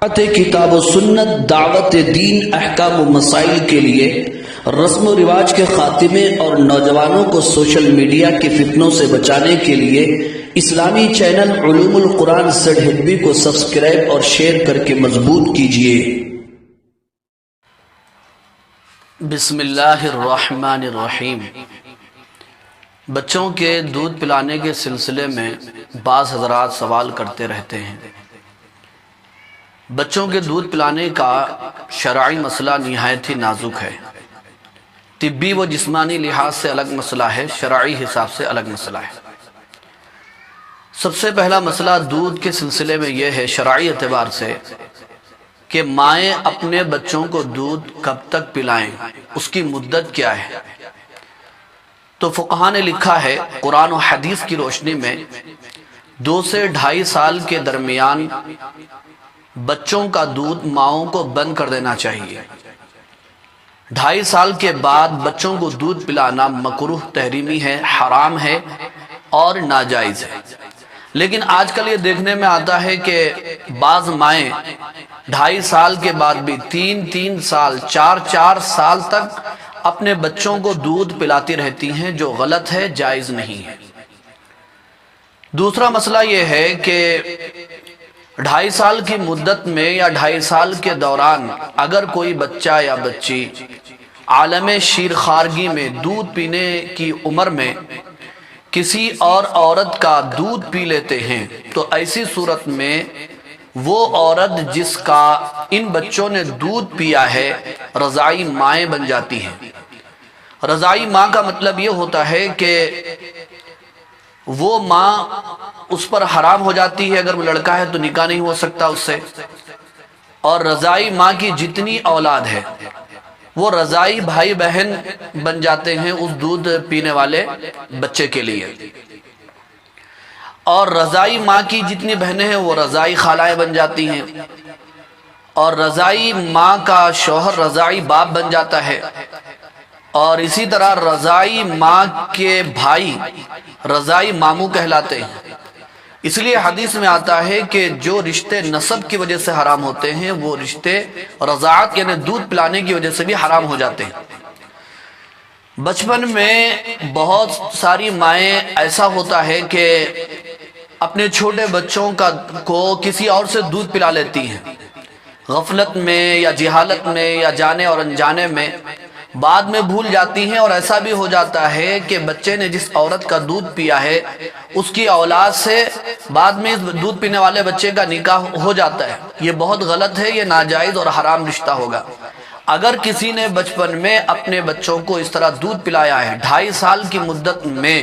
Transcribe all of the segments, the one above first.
کتاب و سنت، دعوت دین، احکام و مسائل کے لیے، رسم و رواج کے خاتمے اور نوجوانوں کو سوشل میڈیا کے فتنوں سے بچانے کے لیے اسلامی چینل علوم القرآن زڈ ہبی کو سبسکرائب اور شیئر کر کے مضبوط کیجیے۔ بسم اللہ الرحمن الرحیم۔ بچوں کے دودھ پلانے کے سلسلے میں بعض حضرات سوال کرتے رہتے ہیں۔ بچوں کے دودھ پلانے کا شرعی مسئلہ نہایت ہی نازک ہے۔ طبی و جسمانی لحاظ سے الگ مسئلہ ہے، شرعی حساب سے الگ مسئلہ ہے۔ سب سے پہلا مسئلہ دودھ کے سلسلے میں یہ ہے شرعی اعتبار سے کہ مائیں اپنے بچوں کو دودھ کب تک پلائیں، اس کی مدت کیا ہے۔ تو فقہاء نے لکھا ہے قرآن و حدیث کی روشنی میں 2 سے 2.5 سال کے درمیان بچوں کا دودھ ماؤں کو بند کر دینا چاہیے۔ 2.5 سال کے بعد بچوں کو دودھ پلانا مکروہ تحریمی ہے، حرام ہے اور ناجائز ہے۔ لیکن آج کل یہ دیکھنے میں آتا ہے کہ بعض مائیں 2.5 سال کے بعد بھی 3 سال 4 سال تک اپنے بچوں کو دودھ پلاتی رہتی ہیں، جو غلط ہے، جائز نہیں ہے۔ دوسرا مسئلہ یہ ہے کہ 2.5 سال کی مدت میں یا 2.5 سال کے دوران اگر کوئی بچہ یا بچی عالم شیرخوارگی میں دودھ پینے کی عمر میں کسی اور عورت کا دودھ پی لیتے ہیں تو ایسی صورت میں وہ عورت جس کا ان بچوں نے دودھ پیا ہے رضاعی مائیں بن جاتی ہیں۔ رضاعی ماں کا مطلب یہ ہوتا ہے کہ وہ ماں اس پر حرام ہو جاتی ہے، اگر وہ لڑکا ہے تو نکاح نہیں ہو سکتا اس سے، اور رضاعی ماں کی جتنی اولاد ہے وہ رضاعی بھائی بہن بن جاتے ہیں اس دودھ پینے والے بچے کے لیے، اور رضاعی ماں کی جتنی بہنیں ہیں وہ رضاعی خالائیں بن جاتی ہیں، اور رضاعی ماں کا شوہر رضاعی باپ بن جاتا ہے، اور اسی طرح رضاعی ماں کے بھائی رضاعی ماموں کہلاتے ہیں۔ اس لیے حدیث میں آتا ہے کہ جو رشتے نسب کی وجہ سے حرام ہوتے ہیں وہ رشتے رضاعت یعنی دودھ پلانے کی وجہ سے بھی حرام ہو جاتے ہیں۔ بچپن میں بہت ساری مائیں ایسا ہوتا ہے کہ اپنے چھوٹے بچوں کو کسی اور سے دودھ پلا لیتی ہیں، غفلت میں یا جہالت میں یا جانے اور انجانے میں، بعد میں بھول جاتی ہیں، اور ایسا بھی ہو جاتا ہے کہ بچے نے جس عورت کا دودھ پیا ہے اس کی اولاد سے بعد میں اس دودھ پینے والے بچے کا نکاح ہو جاتا ہے۔ یہ بہت غلط ہے، یہ ناجائز اور حرام رشتہ ہوگا۔ اگر کسی نے بچپن میں اپنے بچوں کو اس طرح دودھ پلایا ہے 2.5 سال کی مدت میں،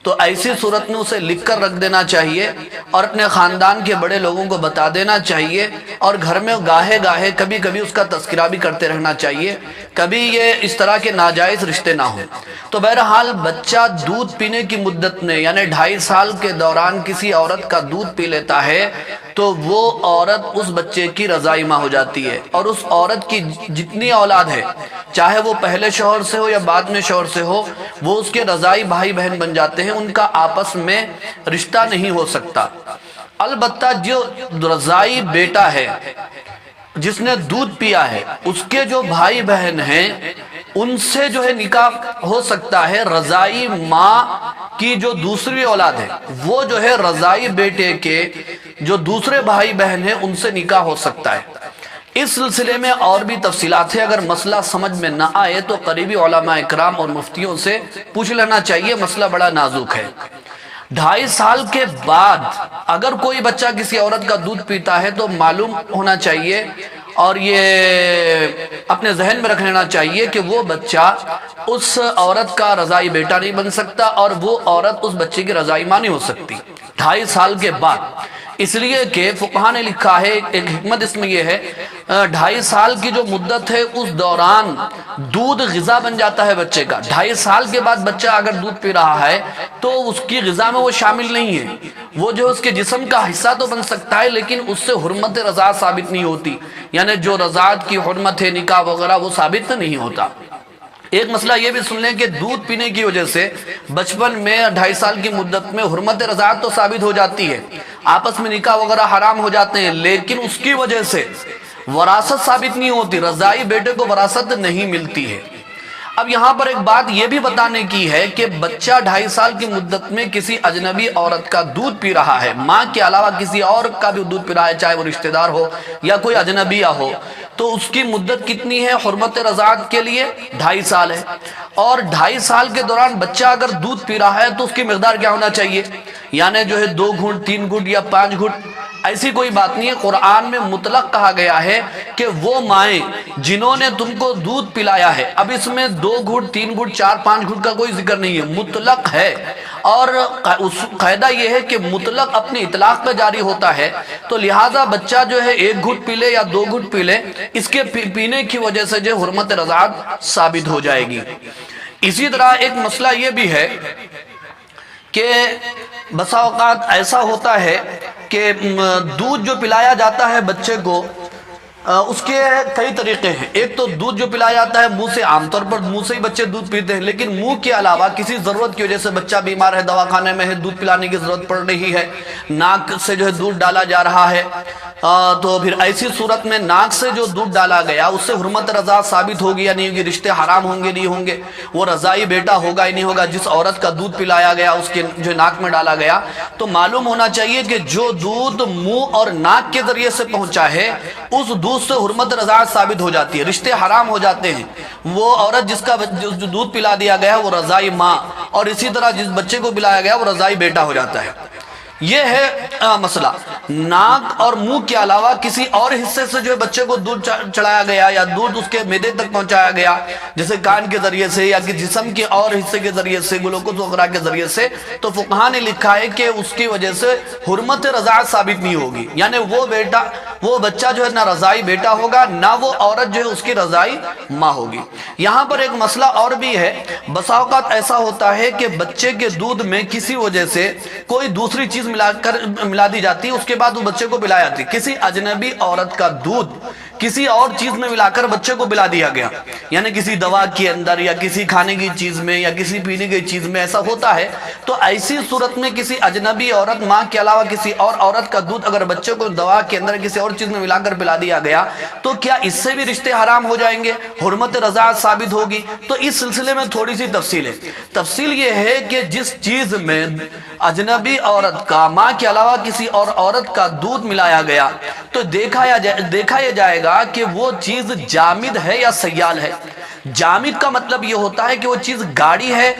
تو ایسی صورت میں اسے لکھ کر رکھ دینا چاہیے اور اپنے خاندان کے بڑے لوگوں کو بتا دینا چاہیے، اور گھر میں گاہے کبھی اس کا تذکرہ بھی کرتے رہنا چاہیے، کبھی یہ اس طرح کے ناجائز رشتے نہ ہوں۔ تو بہرحال بچہ دودھ پینے کی مدت میں یعنی 2.5 سال کے دوران کسی عورت کا دودھ پی لیتا ہے تو وہ عورت اس بچے کی رضاعی ماں ہو جاتی ہے، اور اس عورت کی جتنی اولاد ہے چاہے وہ پہلے شوہر سے ہو یا بعد میں شوہر سے ہو، وہ اس کے رضاعی بھائی بہن بن جاتے ہیں، ان کا آپس میں رشتہ نہیں ہو سکتا۔ البتہ جو رضاعی بیٹا ہے جس نے دودھ پیا ہے اس کے جو بھائی بہن ہیں ان سے جو ہے نکاح ہو سکتا ہے۔ رضاعی ماں کی جو دوسری اولاد ہے وہ جو ہے رضاعی بیٹے کے جو دوسرے بھائی بہن ہیں ان سے نکاح ہو سکتا ہے۔ اس سلسلے میں اور بھی تفصیلات ہیں، اگر مسئلہ سمجھ میں نہ آئے تو قریبی علماء اکرام اور مفتیوں سے پوچھ لینا چاہیے، مسئلہ بڑا نازک ہے۔ 2.5 سال کے بعد اگر کوئی بچہ کسی عورت کا دودھ پیتا ہے تو معلوم ہونا چاہیے اور یہ اپنے ذہن میں رکھ لینا چاہیے کہ وہ بچہ اس عورت کا رضاعی بیٹا نہیں بن سکتا، اور وہ عورت اس بچے کی رضاعی ماں نہیں ہو سکتی 2.5 سال کے بعد۔ اس لیے کہ فقہاء نے لکھا ہے، ایک حکمت اس میں یہ ہے، 2.5 سال کی جو مدت ہے اس دوران دودھ غذا بن جاتا ہے بچے کا۔ 2.5 سال کے بعد بچہ اگر دودھ پی رہا ہے تو اس کی غذا میں وہ شامل نہیں ہے، وہ جو اس کے جسم کا حصہ تو بن سکتا ہے لیکن اس سے حرمت رضاعت ثابت نہیں ہوتی، یعنی جو رضاعت کی حرمت ہے نکاح وغیرہ وہ ثابت نہیں ہوتا۔ ایک مسئلہ یہ بھی سن لیں کہ دودھ پینے کی وجہ سے بچپن میں 2.5 سال کی مدت میں حرمت رضاعت تو ثابت ہو جاتی ہے، آپس میں نکاح وغیرہ حرام ہو جاتے ہیں، لیکن اس کی وجہ سے وراثت ثابت نہیں ہوتی، رضاعی بیٹے کو وراثت نہیں ملتی ہے۔ اب یہاں پر ایک بات یہ بھی بتانے کی ہے کہ بچہ 2.5 سال کی مدت میں کسی اجنبی عورت کا دودھ پی رہا ہے، ماں کے علاوہ کسی اور کا بھی دودھ پی رہا ہے، چاہے وہ رشتہ دار ہو یا کوئی اجنبیہ ہو، تو اس کی مدت کتنی ہے حرمت رضاعت کے لیے؟ 2.5 سال ہے۔ اور 2.5 سال کے دوران بچہ اگر دودھ پی رہا ہے تو اس کی مقدار کیا ہونا چاہیے؟ یعنی جو ہے 2 گھونٹ 3 گھونٹ یا 5 گھونٹ، ایسی کوئی بات نہیں ہے۔ قرآن میں مطلق کہا گیا ہے کہ وہ مائیں جنہوں نے تم کو دودھ پلایا ہے، اب اس میں 2 گھونٹ 3 گھونٹ 4 5 گھونٹ کا کوئی ذکر نہیں ہے، مطلق ہے۔ اور قاعدہ یہ ہے کہ مطلق اپنے اطلاق پہ جاری ہوتا ہے، تو لہٰذا بچہ جو ہے 1 گھونٹ پی لے یا 2 گھونٹ پی لے، اس کے پینے کی وجہ سے جو حرمت رضاعت ثابت ہو جائے گی۔ اسی طرح ایک مسئلہ یہ بھی ہے کہ بسا اوقات ایسا ہوتا ہے کہ دودھ جو پلایا جاتا ہے بچے کو، اس کے کئی طریقے ہیں۔ ایک تو دودھ جو پلایا جاتا ہے منہ سے، عام طور پر منہ سے ہی بچے دودھ پیتے ہیں، لیکن منہ کے علاوہ کسی ضرورت کی وجہ سے بچہ بیمار ہے، دواخانے میں ہے، دودھ پلانے کی ضرورت پڑ رہی ہے، ناک سے جو ہے دودھ ڈالا جا رہا ہے، تو پھر ایسی صورت میں ناک سے جو دودھ ڈالا گیا اس سے حرمت رضاعت ثابت ہوگی یا نہیں ہوگی، رشتے حرام ہوں گے نہیں ہوں گے، وہ رضاعی بیٹا ہوگا ہی نہیں ہوگا جس عورت کا دودھ پلایا گیا اس کے جو ناک میں ڈالا گیا۔ تو معلوم ہونا چاہیے کہ جو دودھ منہ اور ناک کے ذریعے سے پہنچا ہے اس دودھ سے حرمت رضاعت ثابت ہو جاتی ہے، رشتے حرام ہو جاتے ہیں۔ وہ عورت جس کا جو دودھ پلا دیا گیا وہ رضاعی ماں، اور اسی طرح جس بچے کو پلایا گیا وہ رضاعی بیٹا ہو جاتا ہے۔ یہ ہے مسئلہ۔ ناک اور منہ کے علاوہ کسی اور حصے سے جو ہے بچے کو دودھ چڑھایا گیا یا دودھ اس کے معدے تک پہنچایا گیا، جیسے کان کے ذریعے سے یا کہ جسم کے اور حصے کے ذریعے سے، گلوکوز وغیرہ کے ذریعے سے، تو فقہاء نے لکھا ہے کہ اس کی وجہ سے حرمت رضاعت ثابت نہیں ہوگی، یعنی وہ بچہ جو ہے نہ رضاعی بیٹا ہوگا نہ وہ عورت جو ہے اس کی رضاعی ماں ہوگی۔ یہاں پر ایک مسئلہ اور بھی ہے، بسا اوقات ایسا ہوتا ہے کہ بچے کے دودھ میں کسی وجہ سے کوئی دوسری چیز ملا دی جاتی ہے، اس کے بعد وہ بچے کو پلایا جاتی ہے۔ کسی اجنبی عورت کا دودھ کسی اور چیز میں ملا کر بچے کو پلا دیا گیا، یعنی کسی دوا کے اندر یا کسی کھانے کی چیز میں یا کسی پینے کی چیز میں ایسا ہوتا ہے، تو ایسی صورت میں کسی اجنبی عورت ماں کے علاوہ کسی اور عورت کا دودھ اگر بچے کو دوا کے اندر کسی اور چیز میں ملا کر پلا دیا گیا تو کیا اس سے بھی رشتے حرام ہو جائیں گے، حرمت رضاعت ثابت ہوگی؟ تو اس سلسلے میں تھوڑی سی تفصیل ہے۔ تفصیل یہ ہے کہ جس چیز میں اجنبی عورت کا ماں کے علاوہ کسی اور عورت کا دودھ ملایا گیا تو دیکھا یہ جائے گا کہ وہ چیز جامد ہے یا سیال ہے۔ جامد کا مطلب یہ ہوتا ہے کہ وہ چیز گاڑی ہے،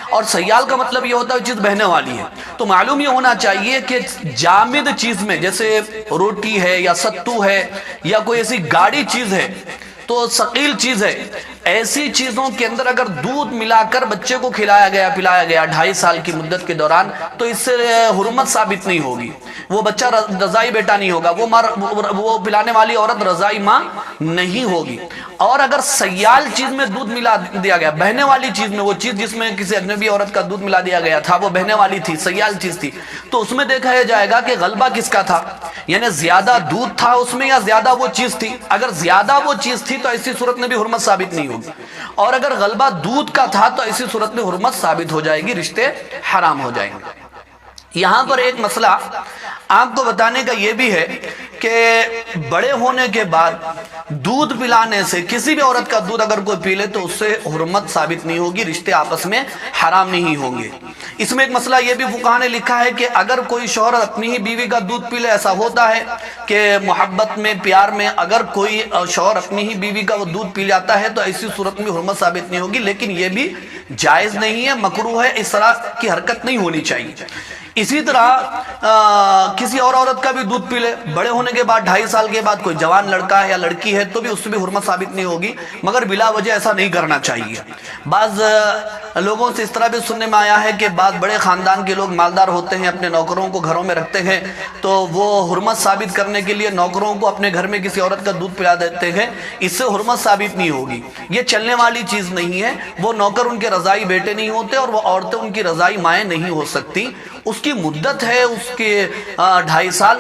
اور سیال کا مطلب یہ ہوتا ہے وہ چیز بہنے والی ہے۔ تو معلوم یہ ہونا چاہیے کہ جامد چیز میں جیسے روٹی ہے یا ستو ہے یا کوئی ایسی گاڑی چیز ہے، تو ثقیل چیز ہے، ایسی چیزوں کے اندر اگر دودھ ملا کر بچے کو کھلایا گیا پلایا گیا 2.5 سال کی مدت کے دوران، تو اس سے حرمت ثابت نہیں ہوگی، وہ بچہ رضاعی بیٹا نہیں ہوگا، وہ پلانے والی عورت رضاعی ماں نہیں ہوگی۔ اور اگر سیال چیز میں دودھ ملا دیا گیا، بہنے والی چیز میں، وہ چیز جس میں کسی اجنبی عورت کا دودھ ملا دیا گیا تھا وہ بہنے والی تھی، سیال چیز تھی، تو اس میں دیکھا یہ جائے گا کہ غلبہ کس کا تھا، یعنی زیادہ دودھ تھا اس میں یا زیادہ وہ چیز تھی۔ اگر زیادہ وہ چیز تھی تو ایسی صورت میں بھی حرمت ثابت نہیں ہوگی، اور اگر غلبہ دودھ کا تھا تو ایسی صورت میں حرمت ثابت ہو جائے گی، رشتے حرام ہو جائیں گے۔ یہاں پر ایک مسئلہ آپ کو بتانے کا یہ بھی ہے کہ بڑے ہونے کے بعد دودھ پلانے سے، کسی بھی عورت کا دودھ اگر کوئی پی لے تو اس سے حرمت ثابت نہیں ہوگی، رشتے آپس میں حرام نہیں ہوں گے۔ اس میں ایک مسئلہ یہ بھی فقہاء نے لکھا ہے کہ اگر کوئی شوہر اپنی ہی بیوی کا دودھ پی لے، ایسا ہوتا ہے کہ محبت میں پیار میں اگر کوئی شوہر اپنی ہی بیوی کا وہ دودھ پی جاتا ہے تو ایسی صورت میں حرمت ثابت نہیں ہوگی، لیکن یہ بھی جائز نہیں ہے، مکروہ ہے، اس طرح کی حرکت نہیں ہونی چاہیے۔ اسی طرح کسی اور عورت کا بھی دودھ پی لے بڑے ہونے کے بعد، 2.5 سال کے بعد، کوئی جوان لڑکا ہے یا لڑکی ہے تو بھی اس سے بھی حرمت ثابت نہیں ہوگی، مگر بلا وجہ ایسا نہیں کرنا چاہیے۔ بعض لوگوں سے اس طرح بھی سننے میں آیا ہے کہ بعض بڑے خاندان کے لوگ مالدار ہوتے ہیں، اپنے نوکروں کو گھروں میں رکھتے ہیں، تو وہ حرمت ثابت کرنے کے لیے نوکروں کو اپنے گھر میں کسی عورت کا دودھ پلا دیتے ہیں، اس سے حرمت ثابت نہیں ہوگی، یہ چلنے والی چیز نہیں ہے۔ وہ نوکر ان کے رضاعی بیٹے نہیں ہوتے اور وہ عورتیں ان کی رضاعی مائیں نہیں ہو سکتی، اس کی مدت ہے، اس کے 2.5 سال،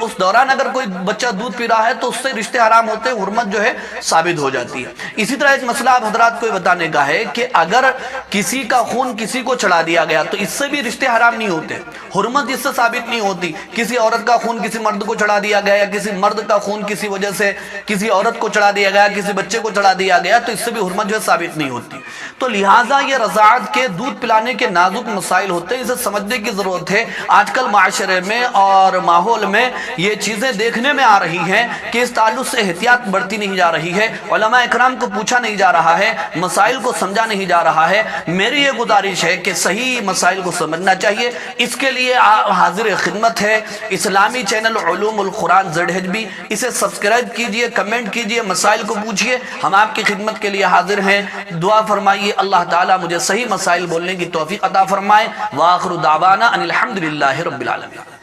اس دوران اگر کوئی بچہ دودھ پی رہا ہے تو اس سے رشتے حرام ہوتے ہیں، حرمت جو ہے ثابت ہو جاتی ہے۔ اسی طرح ایک مسئلہ آپ حضرات کو بتانے کا ہے کہ اگر کسی کا خون کسی کو چڑھا دیا گیا تو اس سے بھی رشتے حرام نہیں ہوتے، حرمت اس سے ثابت نہیں ہوتی۔ کسی عورت کا خون کسی مرد کو چڑھا دیا گیا، یا کسی مرد کا خون کسی وجہ سے کسی عورت کو چڑھا دیا گیا، کسی بچے کو چڑھا دیا گیا، تو اس سے بھی حرمت جو ہے ثابت نہیں ہوتی۔ تو لہٰذا یہ رضاعت کے دودھ پلانے کے نازک مسائل ہوتے ہیں، اسے سمجھنے کی ضرورت ہے۔ آج کل معاشرے میں اور ماحول میں یہ چیزیں دیکھنے میں آ رہی ہیں کہ اس تعلق سے احتیاط بڑھتی نہیں جا رہی ہے، علماء اکرام کو پوچھا نہیں جا رہا ہے، مسائل کو سمجھا نہیں جا رہا ہے۔ میری یہ گزارش ہے کہ صحیح مسائل کو سمجھنا چاہیے۔ اس کے لیے حاضر خدمت ہے اسلامی چینل علوم القرآن ZHB، اسے سبسکرائب کیجئے، کمنٹ کیجئے، مسائل کو پوچھئے، ہم آپ کی خدمت کے لیے حاضر ہیں۔ دعا فرمائیے اللہ تعالیٰ مجھے صحیح مسائل بولنے کی توفیق عطا فرمائے۔ وآخر دعوانا ان الحمدللہ رب العالمین۔